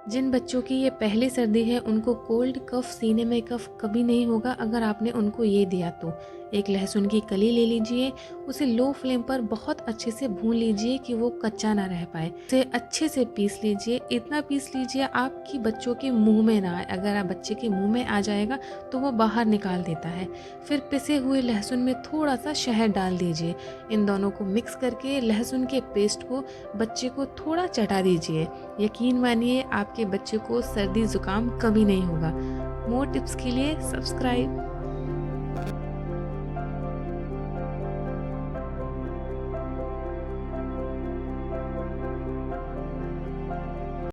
जिन बच्चों की ये पहली सर्दी है उनको कोल्ड कफ़, सीने में कफ़ कभी नहीं होगा अगर आपने उनको ये दिया तो। एक लहसुन की कली ले लीजिए, उसे लो फ्लेम पर बहुत अच्छे से भून लीजिए कि वो कच्चा ना रह पाए। उसे अच्छे से पीस लीजिए, इतना पीस लीजिए आपकी बच्चों के मुँह में ना आए। अगर आप बच्चे के मुँह में आ जाएगा तो वो बाहर निकाल देता है। फिर पिसे हुए लहसुन में थोड़ा-सा शहद डाल दीजिए। इन दोनों को मिक्स करके लहसुन के पेस्ट को बच्चे को थोड़ा चटा दीजिए। यकीन मानिए आपके बच्चे को सर्दी ज़ुकाम कभी नहीं होगा। मोर टिप्स के लिए सब्सक्राइब।